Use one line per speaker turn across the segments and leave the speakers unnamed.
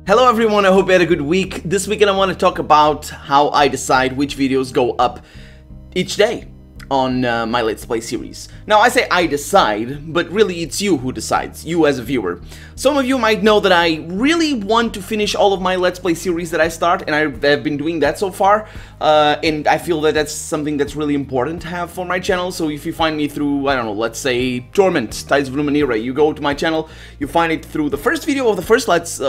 Hello everyone, I hope you had a good week. This weekend I want to talk about how I decide which videos go up each day on my Let's Play series. Now I say I decide, but really it's you who decides, you as a viewer. Some of you might know that I really want to finish all of my Let's Play series that I start, and I've been doing that so far, and I feel that that's something that's really important to have for my channel. So if you find me through, I don't know, let's say Torment, Tides of Numenera, you go to my channel, you find it through the first video of the first Let's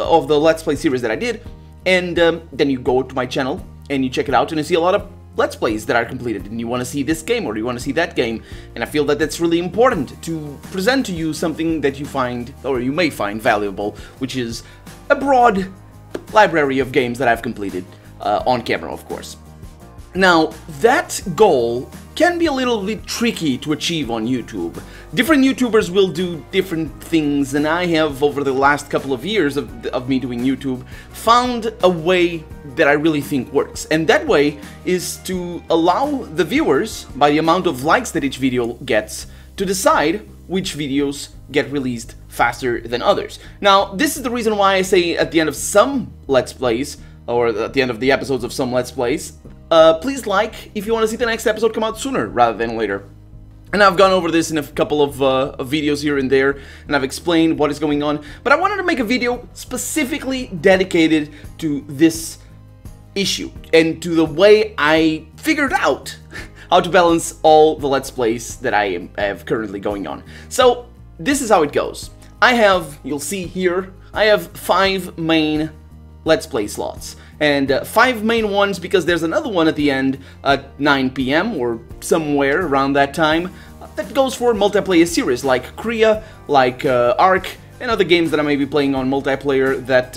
Play series that I did, and then you go to my channel and you check it out and you see a lot of Let's Plays that are completed, and you want to see this game or you want to see that game, and I feel that that's really important to present to you something that you find, or you may find, valuable, which is a broad library of games that I've completed, on camera of course. Now, that goal can be a little bit tricky to achieve on YouTube. Different YouTubers will do different things, and I have, over the last couple of years of me doing YouTube, found a way that I really think works. And that way is to allow the viewers, by the amount of likes that each video gets, to decide which videos get released faster than others. Now, this is the reason why I say at the end of some Let's Plays, or at the end of the episodes of some Let's Plays, please like if you want to see the next episode come out sooner rather than later. And I've gone over this in a couple of videos here and there, and I've explained what is going on, but I wanted to make a video specifically dedicated to this issue, and to the way I figured out how to balance all the Let's Plays that I have currently going on. So, this is how it goes. I have, you'll see here, I have 5 main Let's Play slots, and 5 main ones because there's another one at the end at 9 PM or somewhere around that time that goes for multiplayer series like Kriya, like Ark, and other games that I may be playing on multiplayer that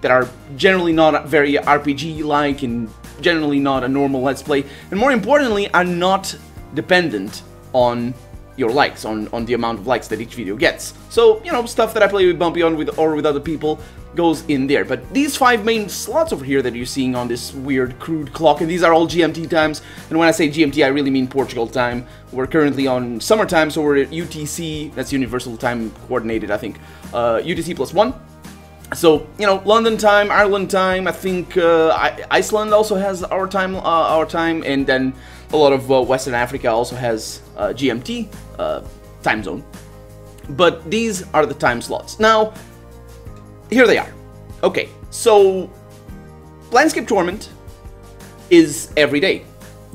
that are generally not very RPG-like and generally not a normal Let's Play, and more importantly are not dependent on your likes, on the amount of likes that each video gets. So, you know, stuff that I play with Bumpy on or with other people goes in there. But these 5 main slots over here that you're seeing on this weird crude clock, and these are all GMT times, and when I say GMT I really mean Portugal time. We're currently on summer time, so we're at UTC, that's Universal Time Coordinated, I think, UTC +1. So, you know, London time, Ireland time, I think Iceland also has our time, and then a lot of Western Africa also has GMT time zone. But these are the time slots. Now, here they are. Okay, so Landscape Torment is every day.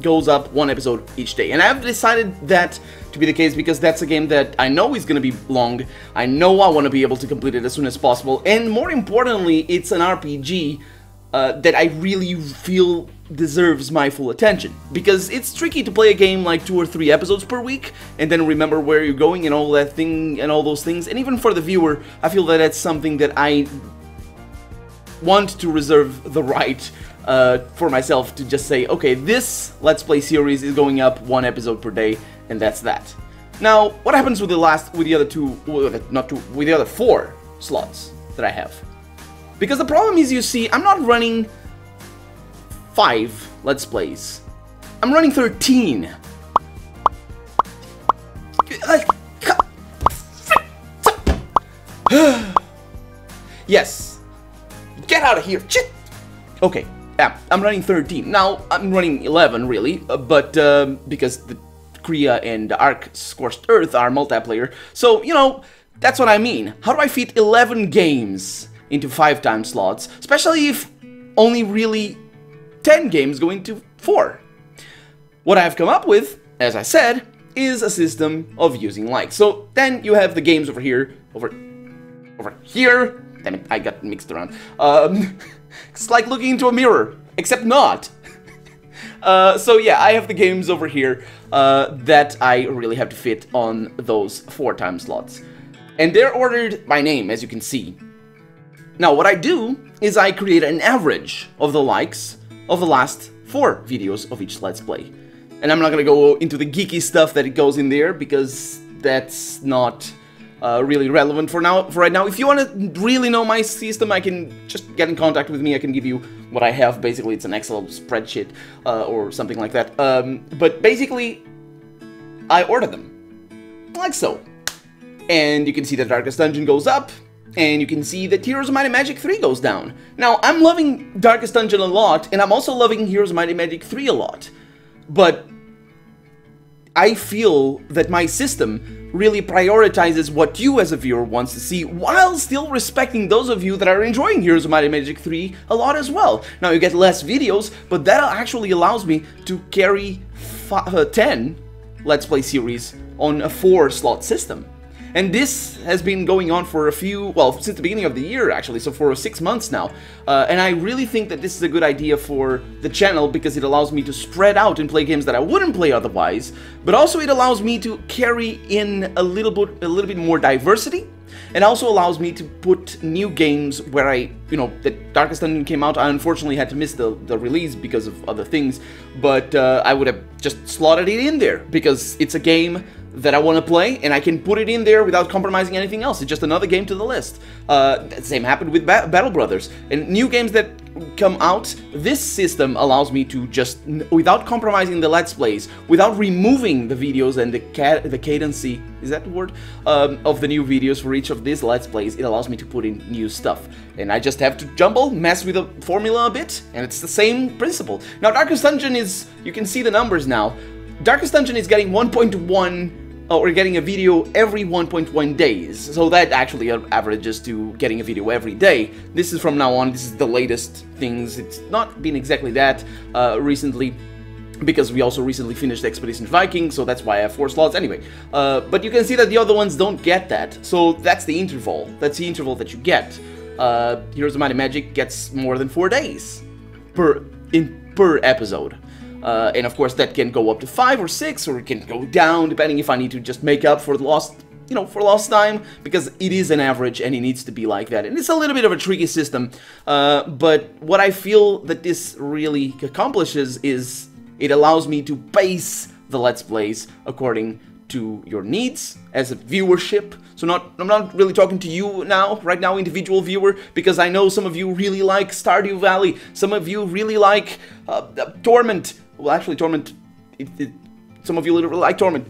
Goes up 1 episode each day. And I've decided that to be the case because that's a game that I know is going to be long. I know I want to be able to complete it as soon as possible. And more importantly, it's an RPG that I really feel deserves my full attention, because it's tricky to play a game like 2 or 3 episodes per week and then remember where you're going and all that thing and all those things. And even for the viewer, I feel that that's something that I want to reserve the right for myself to just say, okay, this Let's Play series is going up 1 episode per day, and that's that. Now, what happens with the other 4 slots that I have? Because the problem is, you see, I'm not running 5 Let's Plays. I'm running 13. Yes. Get out of here. Shit. Okay. Yeah, I'm running 13. Now, I'm running 11, really, but because the Kriya and Ark Scorched Earth are multiplayer. So, you know, that's what I mean. How do I fit 11 games into 5 time slots, especially if only really 10 games go into 4? What I've come up with, as I said, is a system of using likes. So then you have the games over here, over here. Damn it, I got mixed around. It's like looking into a mirror, except not. So yeah, I have the games over here that I really have to fit on those 4 time slots. And they're ordered by name, as you can see. Now, what I do is I create an average of the likes of the last 4 videos of each Let's Play. And I'm not gonna go into the geeky stuff that it goes in there, because that's not really relevant for right now. If you want to really know my system, I can just get in contact with me. I can give you what I have. Basically, it's an Excel spreadsheet or something like that. But basically, I order them like so. And you can see the Darkest Dungeon goes up, and you can see that Heroes of Might and Magic 3 goes down. Now, I'm loving Darkest Dungeon a lot, and I'm also loving Heroes of Might and Magic 3 a lot. But I feel that my system really prioritizes what you as a viewer wants to see, while still respecting those of you that are enjoying Heroes of Might and Magic 3 a lot as well. Now, you get less videos, but that actually allows me to carry 10 Let's Play series on a 4-slot system. And this has been going on for since the beginning of the year actually, so for 6 months now. And I really think that this is a good idea for the channel, because it allows me to spread out and play games that I wouldn't play otherwise, but also it allows me to carry in a little bit more diversity, and also allows me to put new games where the Darkest Dungeon came out. I unfortunately had to miss the release because of other things, but I would have just slotted it in there, because it's a game that I want to play, and I can put it in there without compromising anything else. It's just another game to the list. The same happened with Battle Brothers. And new games that come out, this system allows me to just, without compromising the Let's Plays, without removing the videos and the cadency, is that the word? Of the new videos for each of these Let's Plays, it allows me to put in new stuff. And I just have to mess with the formula a bit, and it's the same principle. Now, Darkest Dungeon is, you can see the numbers now. Darkest Dungeon is getting 1.1, or getting a video every 1.1 days, so that actually averages to getting a video every day. This is from now on, this is the latest things. It's not been exactly that recently, because we also recently finished Expedition Viking, so that's why I have 4 slots anyway. But you can see that the other ones don't get that, so that's the interval. That's the interval that you get. Heroes of Might and Magic gets more than 4 days per episode. And of course that can go up to 5 or 6, or it can go down depending if I need to just make up for the lost time, because it is an average and it needs to be like that. And it's a little bit of a tricky system, but what I feel that this really accomplishes is it allows me to pace the Let's Plays according to your needs as a viewership. So I'm not really talking to you right now, individual viewer, because I know some of you really like Stardew Valley, some of you really like Torment. Well, actually, Torment, some of you really like Torment.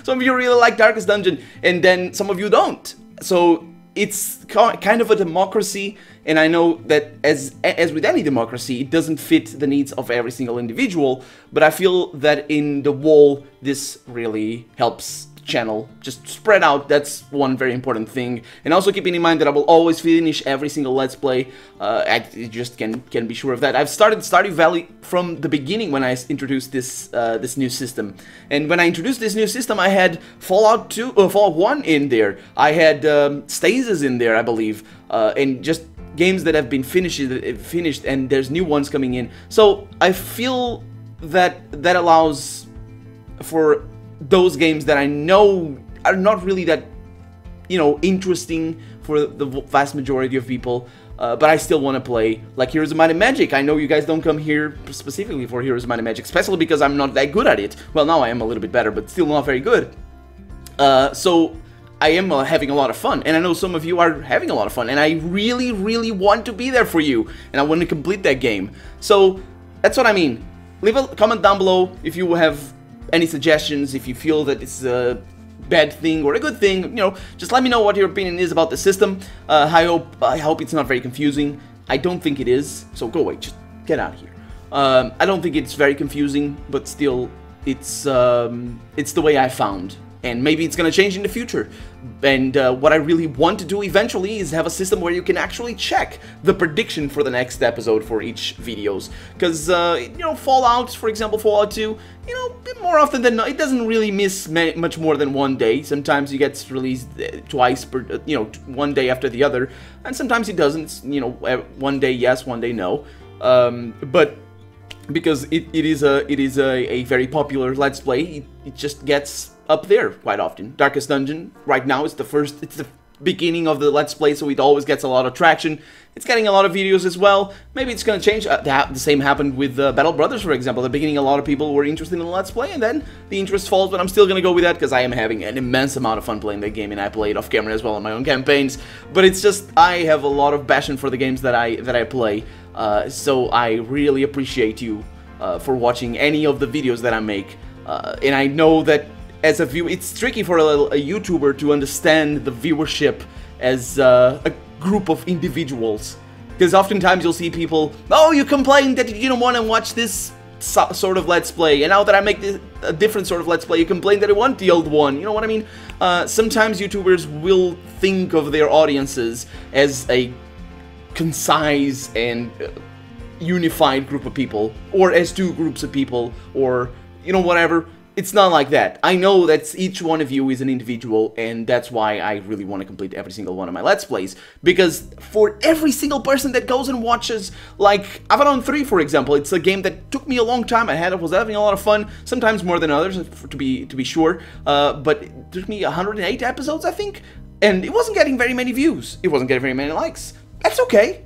Some of you really like Darkest Dungeon, and then some of you don't. So it's kind of a democracy, and I know that as with any democracy, it doesn't fit the needs of every single individual, but I feel that in the whole, this really helps the channel just spread out. That's one very important thing. And also keeping in mind that I will always finish every single Let's Play. I just can be sure of that. I've started Stardew Valley from the beginning when I introduced this new system. And when I introduced this new system, I had Fallout 1 in there. I had Stasis in there, I believe, and just games that have been finished, and there's new ones coming in. So I feel that allows for those games that I know are not really that, interesting for the vast majority of people, but I still want to play, like Heroes of Might and Magic. I know you guys don't come here specifically for Heroes of Might and Magic, especially because I'm not that good at it. Well, now I am a little bit better, but still not very good. So I am having a lot of fun, and I know some of you are having a lot of fun, and I really, really want to be there for you, and I want to complete that game. So that's what I mean. Leave a comment down below if you have any suggestions, if you feel that it's a bad thing or a good thing, just let me know what your opinion is about the system. I hope it's not very confusing. I don't think it is, so go away, just get out of here. I don't think it's very confusing, but still, it's the way I found. And maybe it's gonna change in the future. And what I really want to do eventually is have a system where you can actually check the prediction for the next episode for each videos. Because, Fallout, for example, Fallout 2, more often than not, it doesn't really miss much more than 1 day. Sometimes it gets released twice per, one day after the other. And sometimes it doesn't, 1 day yes, 1 day no. But because it is a very popular Let's Play, it just gets up there quite often. Darkest Dungeon right now is it's the beginning of the Let's Play, so it always gets a lot of traction. It's getting a lot of videos as well. Maybe it's gonna change. The same happened with Battle Brothers, for example. At the beginning, a lot of people were interested in the Let's Play, and then the interest falls, but I'm still gonna go with that because I am having an immense amount of fun playing that game, and I play it off camera as well on my own campaigns. But it's just, I have a lot of passion for the games that I play, so I really appreciate you for watching any of the videos that I make. And I know that as a viewer, it's tricky for a YouTuber to understand the viewership as a group of individuals. Because oftentimes you'll see people, oh, you complained that you didn't want to watch this sort of Let's Play, and now that I make a different sort of Let's Play, you complain that I want the old one. You know what I mean? Sometimes YouTubers will think of their audiences as a concise and unified group of people, or as two groups of people, or, you know, whatever. It's not like that. I know that each one of you is an individual, and that's why I really want to complete every single one of my Let's Plays. Because for every single person that goes and watches, like Avalon 3, for example, it's a game that took me a long time. I was having a lot of fun, sometimes more than others, to be sure. But it took me 108 episodes, I think, and it wasn't getting very many views. It wasn't getting very many likes. That's okay.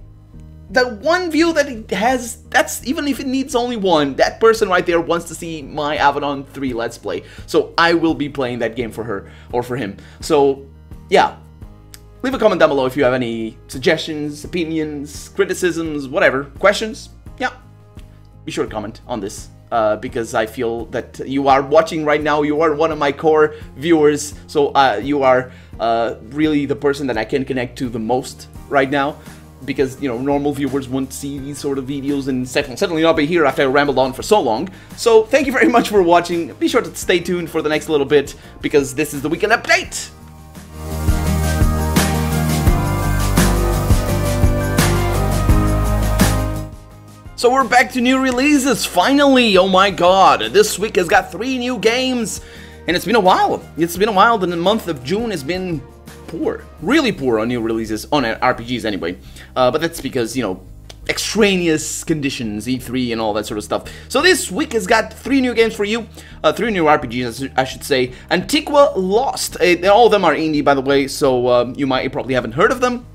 The one view that it has, that's, even if it needs only one, that person right there wants to see my Avalon 3 Let's Play. So I will be playing that game for her, or for him. So, yeah. Leave a comment down below if you have any suggestions, opinions, criticisms, whatever, questions. Yeah. Be sure to comment on this, because I feel that you are watching right now, you are one of my core viewers, so you are really the person that I can connect to the most right now. Because, you know, normal viewers won't see these sort of videos, and certainly not be here after I rambled on for so long. So, thank you very much for watching. Be sure to stay tuned for the next little bit, because this is the weekend update! So we're back to new releases, finally! Oh my god, this week has got 3 new games, and it's been a while. It's been a while, and the month of June has been poor, really poor on new releases, on RPGs anyway, but that's because, you know, extraneous conditions, E3 and all that sort of stuff. So this week has got 3 new games for you, 3 new RPGs, I should say. Antiqua Lost, all of them are indie, by the way, so you probably haven't heard of them.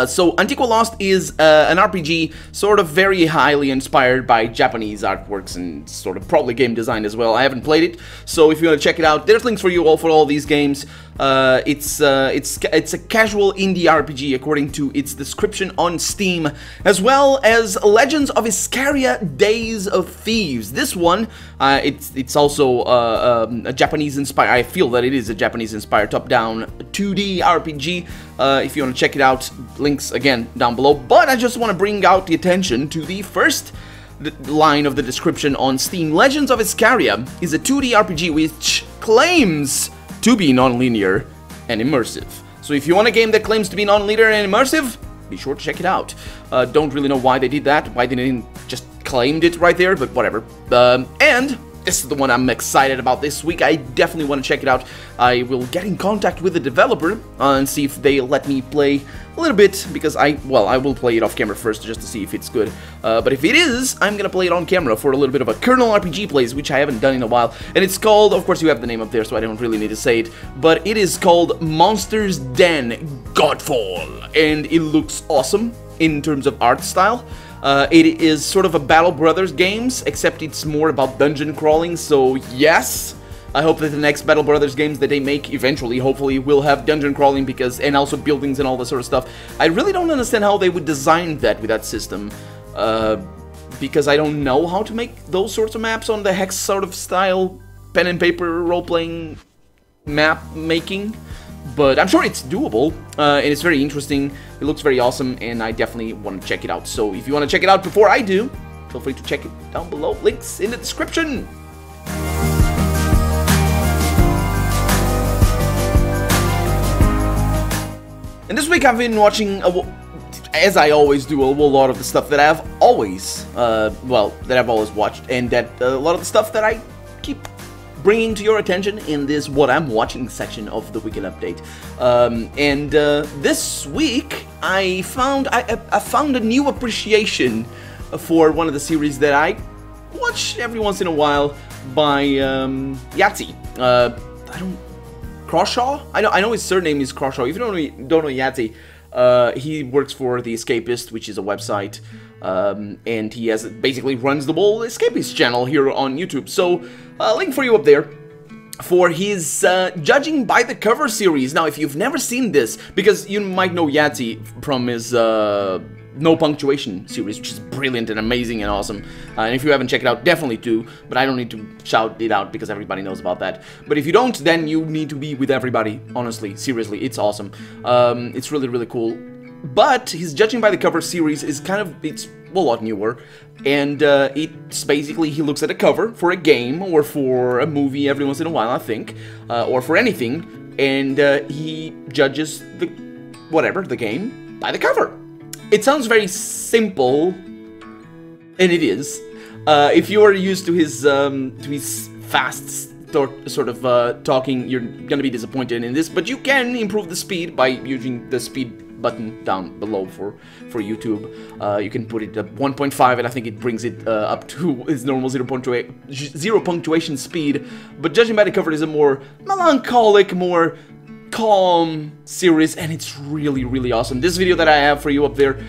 So Antiqua Lost is an RPG sort of very highly inspired by Japanese artworks and sort of probably game design as well. I haven't played it, so if you want to check it out, there's links for you all for all these games. It's a casual indie RPG according to its description on Steam, as well as Legends of Iscaria: Days of Thieves. This one, it's also a Japanese-inspired. I feel that it is a Japanese-inspired top-down 2D RPG. If you want to check it out, links again down below. But I just want to bring out the attention to the first line of the description on Steam. Legends of Iscaria is a 2D RPG which claims to be non-linear and immersive. So if you want a game that claims to be non-linear and immersive, be sure to check it out. Don't really know why they did that, why they didn't just claimed it right there, but whatever. And this is the one I'm excited about this week. I definitely want to check it out. I will get in contact with the developer and see if they let me play a little bit, because I will play it off camera first just to see if it's good. But if it is, I'm gonna play it on camera for a little bit of a Kernel RPG plays, which I haven't done in a while. And it's called, of course you have the name up there, so I don't really need to say it, but it is called Monster's Den Godfall, and it looks awesome in terms of art style. It is sort of a Battle Brothers games, except it's more about dungeon crawling, so yes, I hope that the next Battle Brothers games that they make eventually, hopefully, will have dungeon crawling, and also buildings and all that sort of stuff. I really don't understand how they would design that with that system, because I don't know how to make those sorts of maps on the Hex sort of style, pen and paper role-playing map making. But I'm sure it's doable, and it's very interesting. It looks very awesome, and I definitely want to check it out. So if you want to check it out before I do, feel free to check it down below. Links in the description. And this week I've been watching, as I always do, a lot of the stuff that I've always, watched, and that a lot of the stuff that I keep bringing to your attention in this What I'm Watching section of the Weekend Update. This week I found a new appreciation for one of the series that I watch every once in a while by Yahtzee. Crawshaw? I know his surname is Crawshaw. If you don't know Yahtzee, he works for The Escapist, which is a website, and he basically runs the whole Escapist channel here on YouTube. So, link for you up there for his Judging by the Cover series. Now, if you've never seen this, because you might know Yahtzee from his no punctuation series, which is brilliant and amazing and awesome. And if you haven't checked it out, definitely do. But I don't need to shout it out because everybody knows about that. But if you don't, then you need to be with everybody. Honestly, seriously, it's awesome. It's really, really cool. But his Judging by the Cover series is kind of, it's a lot newer, and it's basically, he looks at a cover for a game or for a movie every once in a while, I think, or for anything, and he judges the game by the cover. It sounds very simple, and it is. If you are used to his fast sort of talking, you're gonna be disappointed in this, but you can improve the speed by using the speed button down below for YouTube. You can put it at 1.5, and I think it brings it up to its normal 0 punctuation speed. But Judging by the Cover is a more melancholic, more calm series, and it's really, really awesome. This video that I have for you up there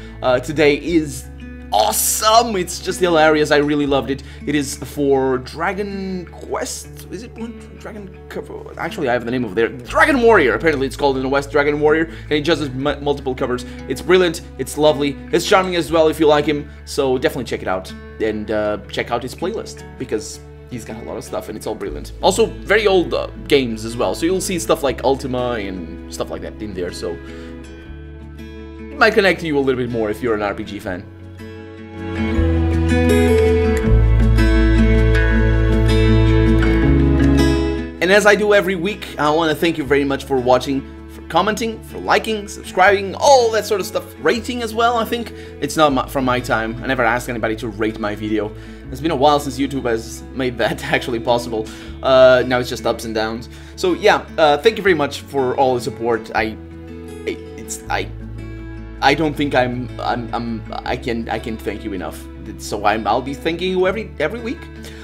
today is awesome. It's just hilarious. I really loved it. It is for Dragon Quest. Is it Dragon? Actually, I have the name over there. Dragon Warrior. Apparently, it's called in the West Dragon Warrior, and he just has multiple covers. It's brilliant. It's lovely. It's charming as well if you like him. So definitely check it out and check out his playlist because he's got a lot of stuff and it's all brilliant. Also, very old games as well. So you'll see stuff like Ultima and stuff like that in there. So it might connect to you a little bit more if you're an RPG fan. And as I do every week, I want to thank you very much for watching, for commenting, for liking, subscribing, all that sort of stuff. Rating as well, I think. It's not from my time. I never asked anybody to rate my video. It's been a while since YouTube has made that actually possible. Now it's just ups and downs. So yeah, thank you very much for all the support. I don't think I can thank you enough. So I'll be thanking you every week.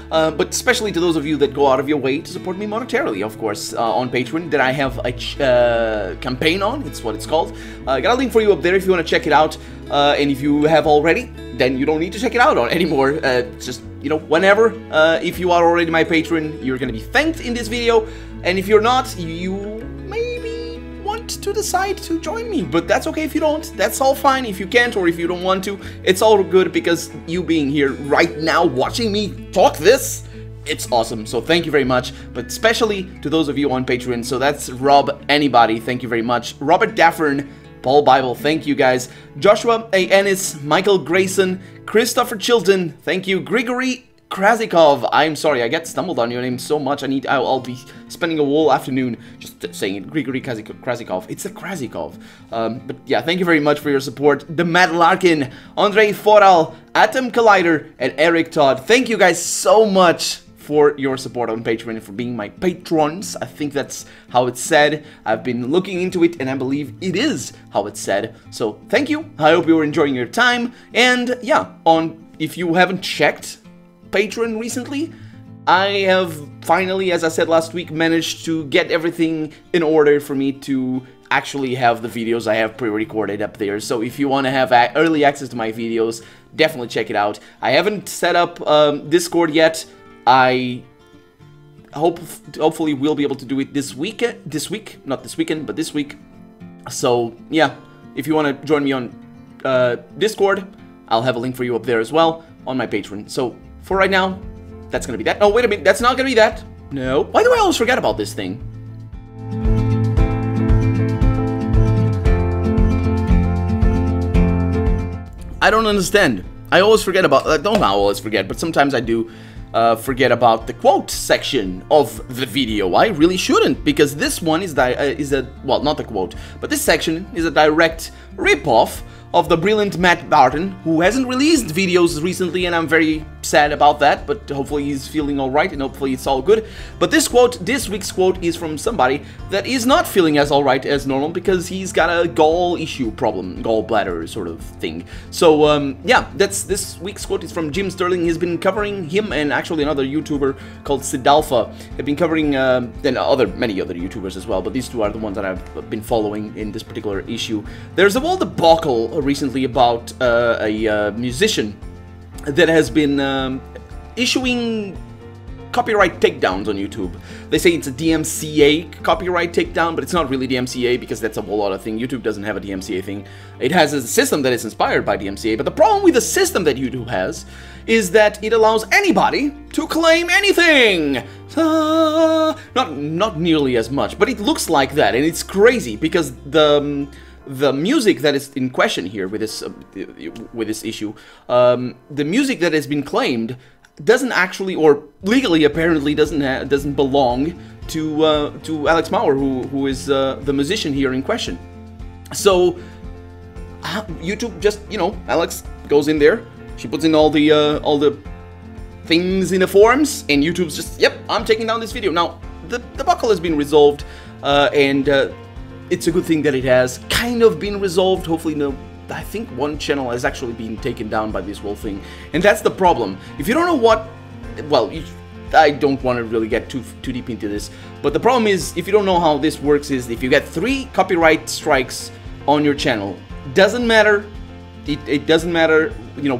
But especially to those of you that go out of your way to support me monetarily, of course, on Patreon, that I have a campaign on. It's what it's called. I got a link for you up there if you want to check it out. And if you have already, then you don't need to check it out anymore. Just, you know, whenever. If you are already my patron, you're going to be thanked in this video. And if you're not, you to decide to join me, but that's okay if you don't. That's all fine if you can't or if you don't want to. It's all good because you being here right now watching me talk this, it's awesome. So thank you very much, but especially to those of you on Patreon. So that's Rob Anybody, thank you very much. Robert Daffern, Paul Bible, thank you guys. Joshua A. Ennis, Michael Grayson, Christopher Chilton, thank you. Grigory Krasikov, I'm sorry, I get stumbled on your name so much. I'll be spending a whole afternoon just saying it. Grigory Krasikov. It's a Krasikov. But yeah, thank you very much for your support. The Matt Larkin, Andrei Foral, Atom Collider, and Eric Todd. Thank you guys so much for your support on Patreon and for being my patrons. I think that's how it's said. I've been looking into it and I believe it is how it's said. So thank you. I hope you're enjoying your time. And yeah, if you haven't checked Patreon recently, I have finally, as I said last week, managed to get everything in order for me to actually have the videos I have pre-recorded up there. So if you want to have early access to my videos, definitely check it out. I haven't set up Discord yet. I hopefully will be able to do it this week, not this weekend, but this week. So yeah, if you want to join me on Discord, I'll have a link for you up there as well on my Patreon. So for right now, that's gonna be that. Oh, wait a minute, that's not gonna be that. No. Why do I always forget about this thing? I don't understand. I always forget about, don't always forget, but sometimes I do forget about the quote section of the video. I really shouldn't, because this one is well, not the quote, but this section is a direct rip-off of the brilliant Matt Barton, who hasn't released videos recently, and I'm very sad about that, but hopefully he's feeling alright, and hopefully it's all good. But this week's quote, is from somebody that is not feeling as alright as normal, because he's got a gall issue problem, gallbladder sort of thing. So, yeah, this week's quote is from Jim Sterling. He's been covering him, and actually another YouTuber called Sidalpha have been covering, and many other YouTubers as well, but these two are the ones that I've been following in this particular issue. There's a whole debacle recently about a musician that has been issuing copyright takedowns on YouTube. They say it's a DMCA copyright takedown, but it's not really DMCA because that's a whole other thing. YouTube doesn't have a DMCA thing. It has a system that is inspired by DMCA, but the problem with the system that YouTube has is that it allows anybody to claim anything. Not nearly as much, but it looks like that, and it's crazy because the music that is in question here with this issue, the music that has been claimed doesn't actually, or legally apparently doesn't belong to Alex Mauer, who is the musician here in question. So YouTube just, you know, Alex goes in there, she puts in all the things in the forums, and YouTube's just, yep, I'm taking down this video. Now the debacle has been resolved, and it's a good thing that it has kind of been resolved. Hopefully, no. I think one channel has actually been taken down by this whole thing, and that's the problem. If you don't know what, well, I don't want to really get too deep into this, but the problem is, if you don't know how this works, is if you get 3 copyright strikes on your channel, doesn't matter. It doesn't matter, you know,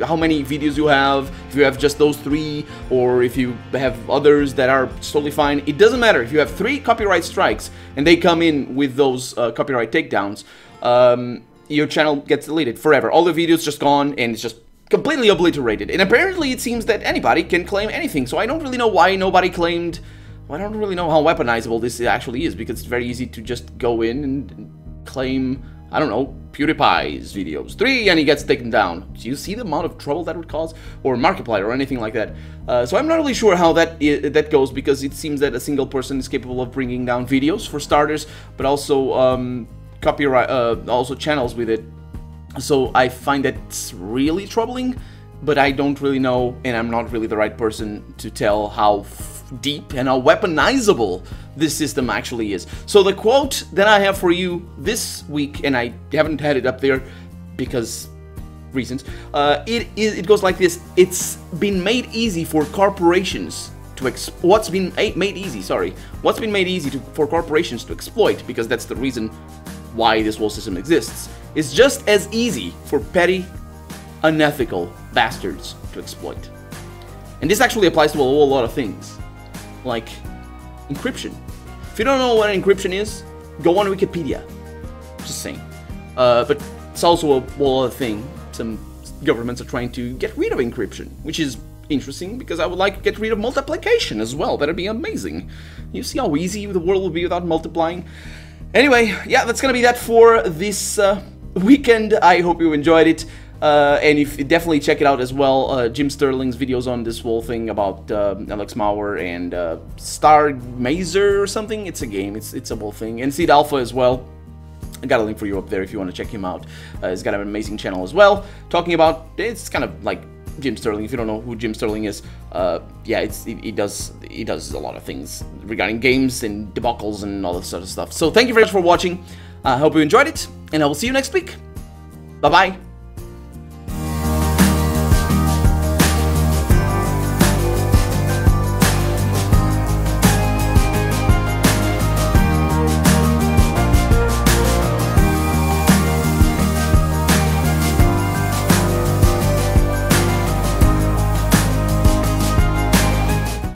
how many videos you have, if you have just those 3, or if you have others that are totally fine. It doesn't matter. If you have 3 copyright strikes and they come in with those copyright takedowns, your channel gets deleted forever. All the videos just gone, and it's just completely obliterated. And apparently it seems that anybody can claim anything, so I don't really know why nobody claimed. Well, I don't really know how weaponizable this actually is, because it's very easy to just go in and claim, I don't know, PewDiePie's videos 3, and he gets taken down. Do you see the amount of trouble that would cause? Or Markiplier or anything like that. So I'm not really sure how that goes, because it seems that a single person is capable of bringing down videos, for starters, but also copyright, also channels with it. So I find that it's really troubling, but I don't really know, and I'm not really the right person to tell how deep and how weaponizable this system actually is. So the quote that I have for you this week, and I haven't had it up there because reasons, it goes like this: it's been made easy for corporations to what's been made easy for corporations to exploit, because that's the reason why this whole system exists. It's just as easy for petty, unethical bastards to exploit. And this actually applies to a whole lot of things, like encryption. If you don't know what encryption is, go on Wikipedia. Just saying. But it's also a whole other thing. Some governments are trying to get rid of encryption, which is interesting, because I would like to get rid of multiplication as well. That'd be amazing. You see how easy the world would be without multiplying? Anyway, yeah, that's gonna be that for this weekend. I hope you enjoyed it, and if you definitely check it out as well. Jim Sterling's videos on this whole thing about Alex Mauer and Star Mazer or something. It's a game. It's a whole thing. And Seed Alpha as well. I got a link for you up there if you want to check him out. He's got an amazing channel as well, talking about, it's kind of like Jim Sterling. If you don't know who Jim Sterling is, yeah, he does a lot of things regarding games and debacles and all this sort of stuff. So thank you very much for watching. I hope you enjoyed it, and I will see you next week. Bye bye.